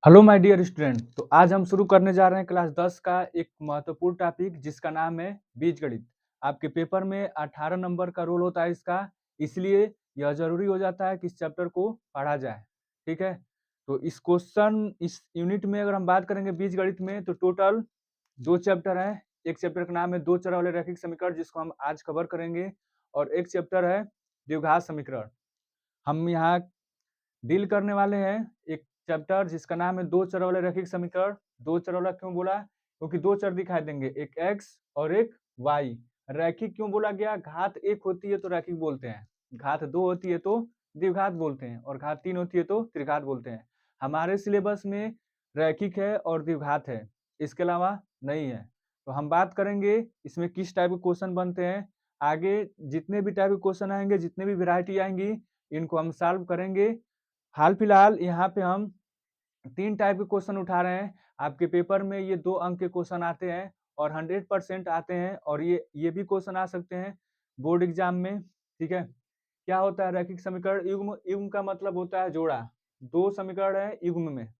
Hello my dear student. तो आज हम शुरू करने जा रहे हैं क्लास 10 का एक महत्वपूर्ण टॉपिक जिसका नाम है बीजगणित। आपके पेपर में 18 नंबर का रोल होता है इसका, इसलिए यह जरूरी हो जाता है कि इस चैप्टर को पढ़ा जाए। ठीक है, तो इस यूनिट में अगर हम बात करेंगे बीजगणित में तो टोटल 2 चैप्टर हैं। एक चैप्टर का नाम है दो चर वाले रैखिक समीकरण जिसको हम आज कवर करेंगे, और एक चैप्टर है द्विघात समीकरण। हम यहाँ डील करने वाले हैं एक चैप्टर जिसका नाम है दो चर वाले रैखिक समीकरण। दो चर वाला क्यों बोला? क्योंकि दो चर दिखाई देंगे, एक x और एक y। रैखिक क्यों बोला गया? घात एक होती है तो रैखिक बोलते हैं, घात दो होती है तो द्विघात बोलते हैं, और घात तीन होती है तो त्रिघात बोलते हैं। हमारे सिलेबस में रैखिक है और द्विघात है, इसके अलावा नहीं है। तो हम बात करेंगे इसमें किस टाइप के क्वेश्चन बनते हैं। आगे जितने भी टाइप के क्वेश्चन आएंगे, जितने भी वैरायटी आएंगी, इनको हम सॉल्व करेंगे। हाल फिलहाल यहाँ पे हम 3 टाइप के क्वेश्चन उठा रहे हैं। आपके पेपर में ये 2 अंक के क्वेश्चन आते हैं और 100% आते हैं, और ये भी क्वेश्चन आ सकते हैं बोर्ड एग्जाम में। ठीक है, क्या होता है रैखिक समीकरण? युग्म। युग्म का मतलब होता है जोड़ा। दो समीकरण है युग्म में,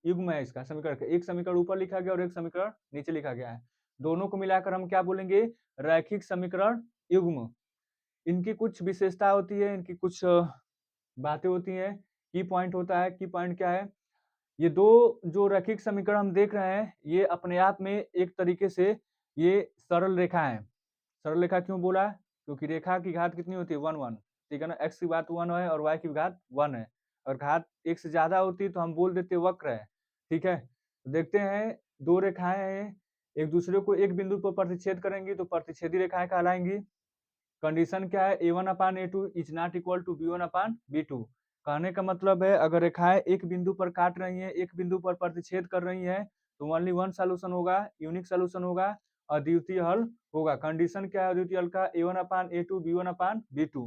युग्म है इसका समीकरण का। एक समीकरण ऊपर लिखा गया और एक समीकरण नीचे लिखा गया है, दोनों को मिलाकर हम क्या बोलेंगे? रैखिक समीकरण युग्म। इनकी कुछ विशेषता होती है, इनकी कुछ बातें होती हैं। की पॉइंट होता है, की पॉइंट क्या है? ये दो जो रैखिक समीकरण हम देख रहे हैं, ये अपने आप में एक तरीके से ये सरल रेखा है। सरल रेखा क्यों बोला? क्योंकि रेखा की घात कितनी होती है? 1 1। ठीक है ना, x की घात 1 है और y की घात 1 है, और घात एक से ज्यादा होती तो हम बोल देते वक्र है। ठीक है, तो देखते हैं दो रेखाएं हैं, एक दूसरे को एक बिंदु पर प्रतिच्छेद करेंगी तो प्रतिच्छेदी रेखाएं कहलाएंगी। कंडीशन क्या है? a1/a2 is not equal to b1/b2। कहने का मतलब है अगर रेखाएं एक बिंदु पर काट रही हैं, एक बिंदु पर प्रतिच्छेद कर रही हैं, तो ओनली वन सॉल्यूशन होगा, यूनिक सॉल्यूशन होगा, अद्वितीय हल होगा। कंडीशन क्या है अद्वितीय हल का? a1/a2 b1/b2।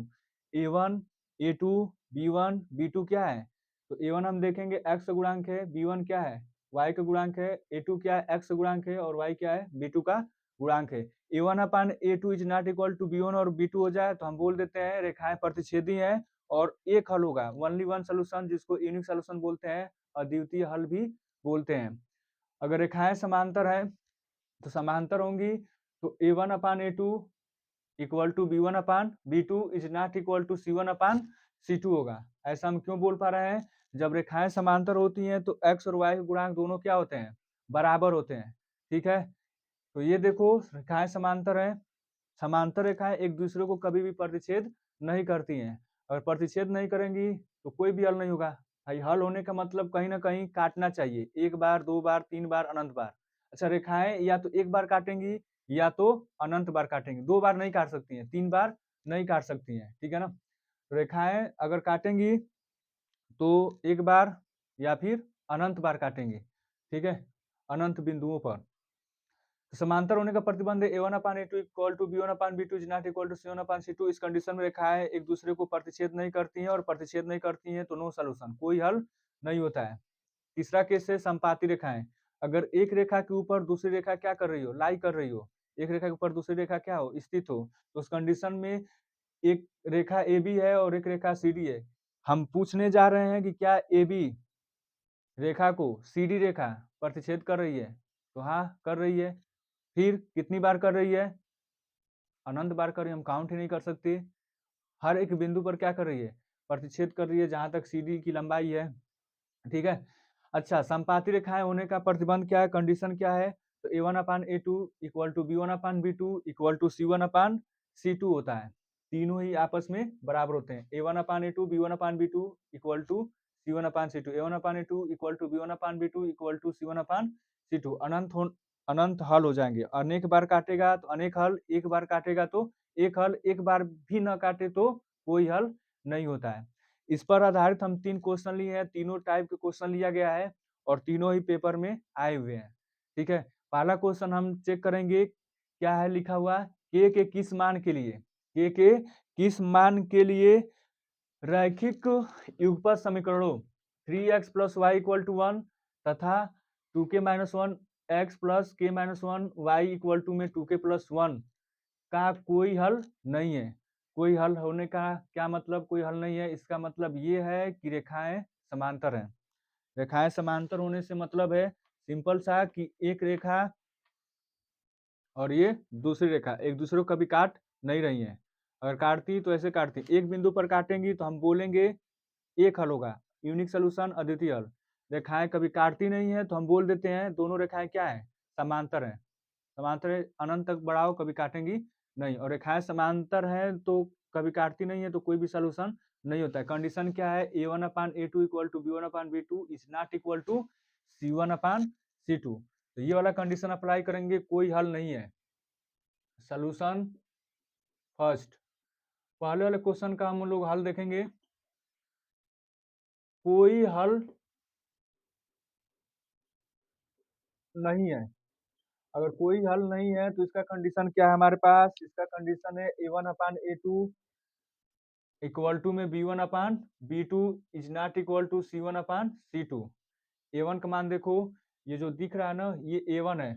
a1 a2 b1 b2 क्या है? तो a1 हम देखेंगे x गुणांक है, b1 क्या है? y का गुणांक है, a2 क्या है? x गुणांक है, और y क्या है? b2 का गुणांक है। a1/a2 is not equal to b1 और b2 हो जाए तो हम बोल देते हैं रेखाएं प्रतिच्छेदी हैं और एक हल होगा, ओनली वन सॉल्यूशन, जिसको यूनिक सॉल्यूशन बोलते हैं, अद्वितीय हल भी बोलते हैं। अगर रेखाएं समांतर है तो समांतर होंगी तो a1/a2 equal to b1/b2 is not equal to c1/c2 होगा। ऐसा हम क्यों बोल पा रहे हैं? जब रेखाएं समांतर होती हैं तो x और y के गुणांक दोनों क्या होते हैं? बराबर होते हैं। ठीक है, तो ये देखो रेखाएं समांतर हैं। समांतर रेखाएं एक दूसरे को कभी भी प्रतिच्छेद नहीं करती हैं। अगर प्रतिच्छेद नहीं करेंगी तो कोई भी हल नहीं होगा। भाई हल होने का मतलब कहीं ना कहीं काटना चाहिए, एक बार, दो बार, तीन बार, अनंत बार। अच्छा, रेखाएं या तो एक बार काटेंगी या तो अनंत बार काटेंगी, दो बार नहीं काट सकती हैं, तीन बार नहीं काट सकती हैं। ठीक है ना, तो रेखाएं अगर काटेंगी तो एक बार या फिर अनंत बार काटेंगे। ठीक है, अनंत बिंदुओं पर। समांतर होने का प्रतिबंध है a1/a2 equal to b1/b2 is not equal to c1/c2। इस कंडीशन में रेखाएं एक दूसरे को प्रतिच्छेद नहीं करती हैं, और प्रतिच्छेद नहीं करती हैं तो नो सॉल्यूशन, कोई हल नहीं होता है। तीसरा केस है संपाती रेखाएं। अगर एक रेखा के ऊपर दूसरी रेखा क्या कर रही हो? लाई कर रही हो। एक रेखा के ऊपर दूसरी रेखा क्या हो? स्थित हो। तो उस कंडीशन में एक रेखा ए बी है और एक रेखा सी डी है। हम पूछने जा रहे हैं कि क्या ए बी रेखा को सी डी रेखा प्रतिच्छेद कर रही है? तो हाँ, कर रही है। फिर कितनी बार कर रही है? अनंत बार कर रही है, हम काउंट ही नहीं कर सकते। हर एक बिंदु पर क्या कर रही है? प्रतिच्छेद कर रही है, जहां तक सीडी की लंबाई है। ठीक है, अच्छा, संपाती रेखाएं होने का प्रतिबंध क्या है, कंडीशन क्या है? तो a1/a2 equal to b1/b2 equal to c1/c2 होता है। तीनों ही आपस में बराबर होते हैं। a1/a2 b1/b2 equal to c1/c2, a1/a2 equal to b1/b2 equal to c1/c2। अनंत हल हो जाएंगे। अनेक बार काटेगा तो अनेक हल, एक बार काटेगा तो एक हल, एक बार भी न काटे तो कोई हल नहीं होता है। इस पर आधारित हम 3 क्वेश्चन लिए हैं, तीनों टाइप के क्वेश्चन लिया गया है और तीनों ही पेपर में आए हुए हैं। ठीक है, पहला क्वेश्चन हम चेक करेंगे, क्या है लिखा हुआ? के किस मान के लिए, के किस मान के लिए रैखिक युगपत समीकरणों 3x plus y equal to 1 तथा 2k-1 x plus k-1 y equal to में 2k प्लस 1 का कोई हल नहीं है। कोई हल होने का क्या मतलब? कोई हल नहीं है, इसका मतलब ये है कि रेखाएं समांतर हैं। रेखाएं समांतर होने से मतलब है सिंपल सा कि एक रेखा और ये दूसरी रेखा एक दूसरे को कभी काट नहीं रही है। अगर काटती तो ऐसे काटती, एक बिंदु पर काटेंगी तो हम बोलेंगे एक हल होगा, यूनिक सोल्यूशन अद्वितीय हल। रेखाएं कभी काटती नहीं है तो हम बोल देते हैं दोनों रेखाएं क्या है, समांतर है। समांतर है, अनंत तक बढ़ाओ कभी काटेंगी नहीं, और रेखाएं समांतर है तो कभी काटती नहीं है तो कोई भी सोल्यूशन नहीं होता है। कंडीशन क्या है, a1/a2 equal to b1/b2 is not equal to c1/c2। तो ये वाला कंडीशन अप्लाई करेंगे, कोई हल नहीं है। सोल्यूशन फर्स्ट, पहले वाले क्वेश्चन का हम लोग हल देखेंगे, कोई हल नहीं है। अगर कोई हल नहीं है तो इसका कंडीशन क्या है हमारे पास, इसका कंडीशन है a1/a2 इक्वल टू में b1/b2 is not equal to c1/c2। a1 का मान देखो, ये जो दिख रहा है ना ये a1 है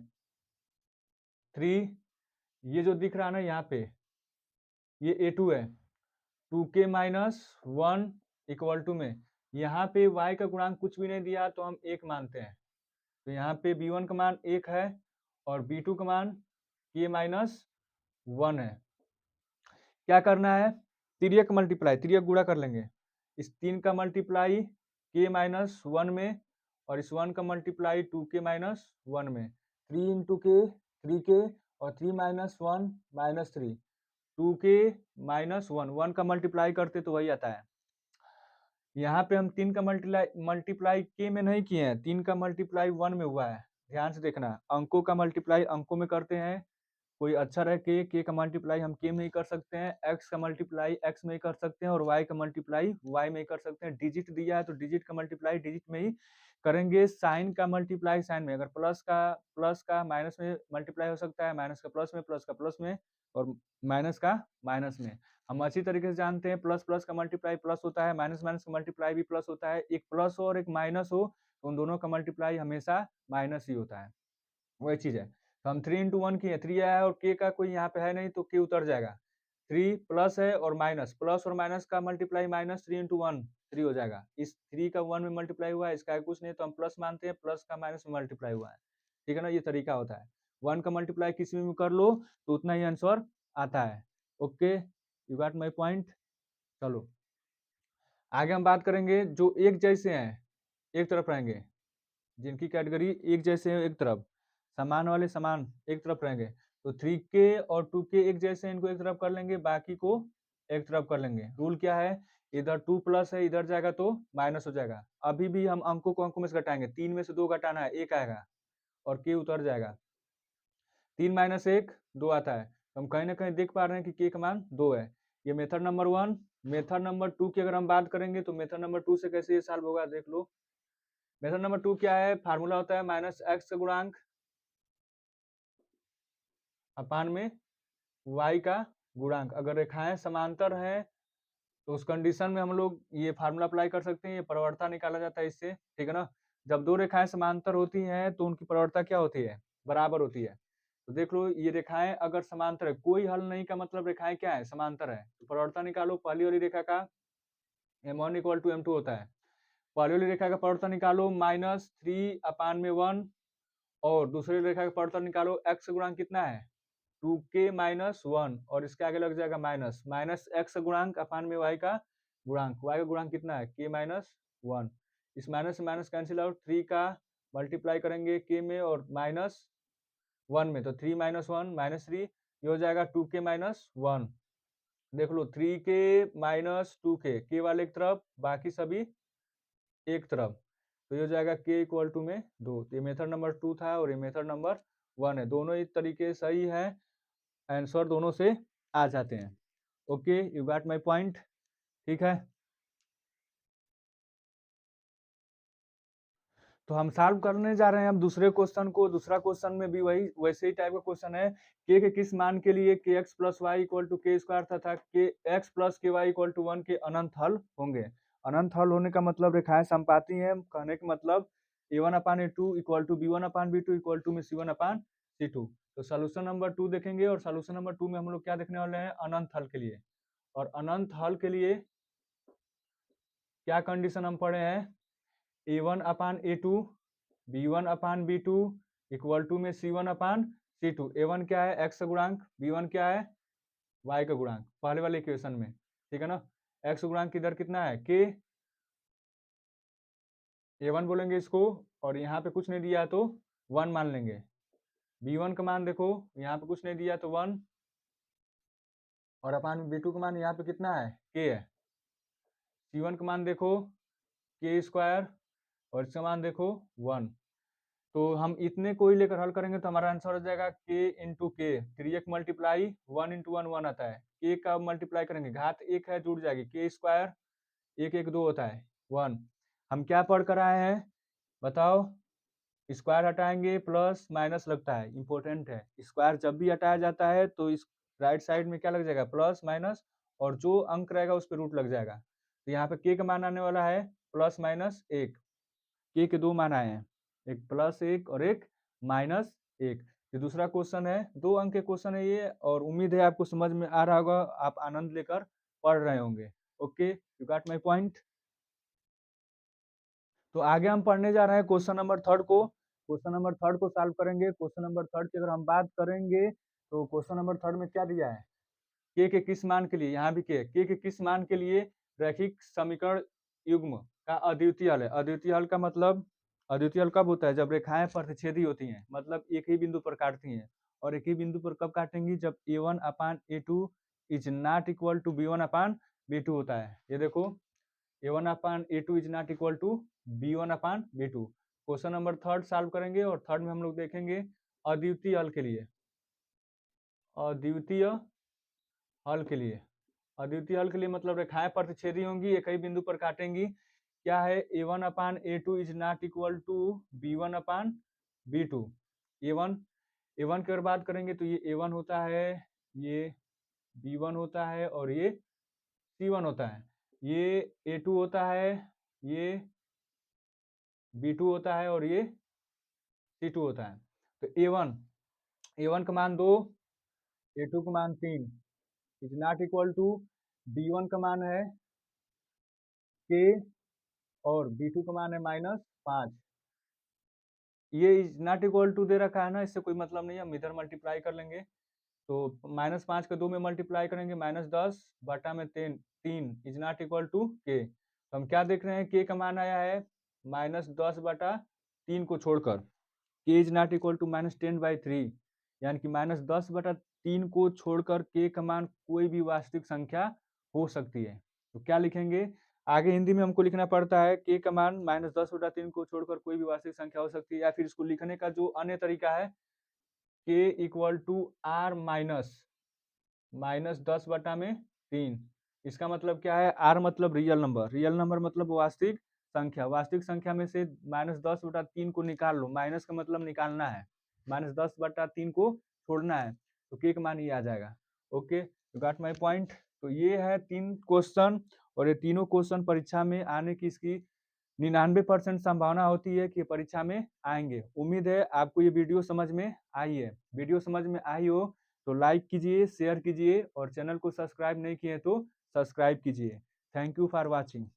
3, ये जो दिख रहा है ना यहाँ पे ये a2 है 2k माइनस 1 इक्वल टू में, यहाँ पे y का गुणांक कुछ भी नहीं दिया तो हम 1 मानते हैं। तो यहाँ पे b1 का मान 1 है और b2 का मान k माइनस 1 है। क्या करना है, तिर्यक मल्टीप्लाई, तिर्यक गुणा कर लेंगे। इस 3 का मल्टीप्लाई k माइनस 1 में और इस 1 का मल्टीप्लाई 2k माइनस 1 में। 3 इंटू के 3k और 3 माइनस 1 माइनस 3, 2k माइनस 1 का मल्टीप्लाई करते तो वही आता है। यहाँ पे हम 3 का मल्टीप्लाई k में नहीं किए हैं, 3 का मल्टीप्लाई 1 में हुआ है। ध्यान से देखना, अंकों का मल्टीप्लाई अंकों में करते हैं, कोई अच्छा रहे के का मल्टीप्लाई हम के में ही कर सकते हैं, एक्स का मल्टीप्लाई एक्स में ही कर सकते हैं और वाई का मल्टीप्लाई वाई में ही कर सकते हैं। डिजिट दिया है तो डिजिट का मल्टीप्लाई डिजिट में ही करेंगे। साइन का मल्टीप्लाई साइन में, अगर प्लस का माइनस में मल्टीप्लाई हो सकता है, माइनस का प्लस में, प्लस का प्लस में और माइनस का माइनस में। हम अच्छी तरीके से जानते हैं प्लस प्लस का मल्टीप्लाई प्लस होता है, माइनस माइनस का मल्टीप्लाई भी प्लस होता है। एक प्लस हो और एक माइनस हो तो उन दोनों का मल्टीप्लाई हमेशा माइनस ही होता है, वही चीज है। तो हम 3 इंटू 1 किए, 3 आया और के का कोई यहाँ पे है नहीं तो के उतर जाएगा। 3 प्लस है और माइनस, प्लस और माइनस का मल्टीप्लाई माइनस 3 इंटू 1 3 हो जाएगा। इस 3 का 1 में मल्टीप्लाई हुआ है, इसका कुछ नहीं तो हम प्लस मानते हैं, प्लस का माइनस में मल्टीप्लाई हुआ है। ठीक है ना, ये तरीका होता है। 1 का मल्टीप्लाई किसी में भी कर लो तो उतना ही आंसर आता है। Okay, you got my point. चलो आगे हम बात करेंगे जो एक जैसे हैं, एक तरफ रहेंगे, जिनकी कैटेगरी एक जैसे है एक तरफ, समान वाले समान एक तरफ रहेंगे। तो 3k और 2k एक जैसे हैं, इनको एक तरफ कर लेंगे, बाकी को एक तरफ कर लेंगे। रूल क्या है, इधर 2 प्लस है इधर जाएगा तो माइनस हो जाएगा। अभी भी हम अंकों को अंकों में से घटाएंगे, 3 में से 2 घटाना है 1 आएगा और k उतर जाएगा। 3 माइनस 1 2 आता है, तो हम कहीं ना कहीं देख पा रहे हैं कि k का मान 2 है। ये मेथड नंबर 1। मेथड नंबर 2 की अगर हम बात करेंगे तो मेथड नंबर 2 से कैसे ये सॉल्व होगा देख लो। मेथड नंबर 2 क्या है, फार्मूला होता है माइनस एक्स का गुणांक अपान में y का गुणांक। अगर रेखाएं समांतर हैं तो उस कंडीशन में हम लोग ये फार्मूला अप्लाई कर सकते हैं, ये प्रवणता निकाला जाता है इससे। ठीक है ना, जब दो रेखाएं समांतर होती हैं तो उनकी प्रवणता क्या होती है, बराबर होती है। तो देख लो ये रेखाएं अगर समांतर है, कोई हल नहीं का मतलब रेखाएं क्या है, समांतर है। तो प्रवणता निकालो, पहली वाली रेखा का m1 इक्वल टू m2 होता है। पहली वाली रेखा का प्रवणता निकालो -3/1 और दूसरी रेखा का प्रवणता निकालो, x का गुणांक कितना है 2k माइनस 1 और इसके आगे लग जाएगा माइनस, माइनस एक्स गुणांक अपान में y का गुणांक। y का गुणांक कितना है k माइनस 1। इस माइनस से माइनस कैंसिल आउट, 3 का मल्टीप्लाई करेंगे k में और माइनस 1 में, तो 3 माइनस 1 माइनस 3, ये हो जाएगा 2k माइनस 1। देख लो 3k माइनस 2k, k वाले एक तरफ बाकी सभी एक तरफ, तो ये हो जाएगा k इक्वल टू में 2। तो ये मेथड नंबर 2 था और ये मेथड नंबर 1 है, दोनों ही तरीके सही है, आंसर दोनों से आ जाते हैं। Okay, you got my point. ठीक है, तो हम सॉल्व करने जा रहे हैं अब दूसरे क्वेश्चन को। दूसरा क्वेश्चन में भी वही वैसे ही टाइप का क्वेश्चन है, के किस मान के लिए के x plus y equal to के स्क्वायर तथा के एक्स प्लस के वाई इक्वल टू 1 के अनंत हल होंगे। अनंत हल होने का मतलब रेखाएं समपाती हैं, कहने का मतलब a1/a2 equal to b1/b2 equal to में c1/c2। तो सोल्यूशन नंबर 2 देखेंगे और सोल्यूशन नंबर 2 में हम लोग क्या देखने वाले हैं, अनंत हल के लिए। और अनंत हल के लिए क्या कंडीशन हम पढ़े हैं, A1 upon A2 B1 upon B2 equal to में C1 अपान C2। A1 क्या है, x का गुणांक, B1 क्या है, y का गुणांक, पहले वाले इक्वेशन में, ठीक है ना। x गुणांक इधर कितना है, k, A1 बोलेंगे इसको, और यहाँ पे कुछ नहीं दिया तो 1 मान लेंगे। B1 का मान देखो, यहाँ पे कुछ नहीं दिया तो 1, और अपान B2 का मान यहाँ पे कितना है, k है। C1 का मान देखो k स्क्वायर, और इसका मान देखो 1। तो हम इतने को ही लेकर हल करेंगे तो हमारा आंसर हो जाएगा k इंटू के, 3x मल्टीप्लाई 1 इंटू 1 1 आता है। k का मल्टीप्लाई करेंगे, घात 1 है जुड़ जाएगी, k स्क्वायर 1 1 2 होता है 1। हम क्या पढ़ कर आए हैं बताओ, स्क्वायर हटाएंगे प्लस माइनस लगता है, इंपॉर्टेंट है। स्क्वायर जब भी हटाया जाता है तो इस राइट साइड में क्या लग जाएगा, प्लस माइनस, और जो अंक रहेगा उस पर रूट लग जाएगा। तो यहाँ पे k का मान आने वाला है प्लस माइनस 1। k के 2 मान आए हैं, एक प्लस 1 और एक माइनस 1। ये दूसरा क्वेश्चन है, 2 अंक के क्वेश्चन है ये, और उम्मीद है आपको समझ में आ रहा होगा, आप आनंद लेकर पढ़ रहे होंगे। Okay, you got my point. तो आगे हम पढ़ने जा रहे हैं क्वेश्चन नंबर 3 को। क्वेश्चन नंबर 3 को सॉल्व करेंगे। क्वेश्चन नंबर 3 की अगर हम बात करेंगे तो क्वेश्चन नंबर 3 में क्या दिया है, के किस मान के लिए, यहाँ भी के किस मान के लिए रैखिक समीकरण युग्म का अद्वितीय हल है। अद्वितीय हल का मतलब, अद्वितीय हल कब होता है, जब रेखाएं प्रतिच्छेदी होती हैं, मतलब एक ही बिंदु पर काटती हैं। और एक ही बिंदु पर कब काटेंगी, जब A1 upon A2 is not equal to B1 upon B2 होता है। ये देखो, A1 upon A2 is not equal to B1 upon B2। Question number 3 solve करेंगे, और 3 में हम लोग देखेंगे अद्वितीय हल के लिए, अद्वितीय हल के लिए, अद्वितीय हल के लिए मतलब रेखाएं प्रतिच्छेदी होंगी, एक ही बिंदु पर काटेंगी। क्या है, A1 upon A2 is not equal to B1 upon B2। A1 की अगर बात करेंगे तो ये A1 होता है, ये B1 होता है, और ये C1 होता है। ये A2 होता है, ये B2 होता है, और ये C2 होता है। तो A1 का मान 2, A2 का मान 3 is not equal to, B1 का मान है K, और B2 का मान है -5। ये इज नॉट इक्वल टू दे रखा है ना, इससे कोई मतलब नहीं है, हम इधर मल्टीप्लाई कर लेंगे। तो -5 के 2 में मल्टीप्लाई करेंगे, -10 बटा में 3 इज नॉट इक्वल टू के। तो हम क्या देख रहे हैं, के का मान आया है -10 बटा 3 को छोड़कर, के इज नॉट इक्वल टू -10/3, यानी कि -10 बटा 3 को छोड़कर के का मान कोई भी वास्तविक संख्या हो सकती है। तो क्या लिखेंगे, आगे हिंदी में हमको लिखना पड़ता है के का मान -10 बटा 3 को छोड़कर कोई भी वास्तविक संख्या हो सकती है, या फिर इसको लिखने का जो अन्य तरीका है, के इक्वल टू आर -10 बटा में 3। इसका मतलब क्या है, आर मतलब रियल नंबर, रियल नंबर मतलब वास्तविक संख्या, वास्तविक संख्या में से -10 बटा 3 को निकाल लो, माइनस का मतलब निकालना है, -10 बटा 3 को छोड़ना है, तो के का मान ये आ जाएगा। Okay, you got my point. तो ये है 3 क्वेश्चन, और ये तीनों क्वेश्चन परीक्षा में आने की इसकी 99% संभावना होती है कि परीक्षा में आएंगे। उम्मीद है आपको ये वीडियो समझ में आई है। वीडियो समझ में आई हो तो लाइक कीजिए, शेयर कीजिए, और चैनल को सब्सक्राइब नहीं किए तो सब्सक्राइब कीजिए। Thank you for watching.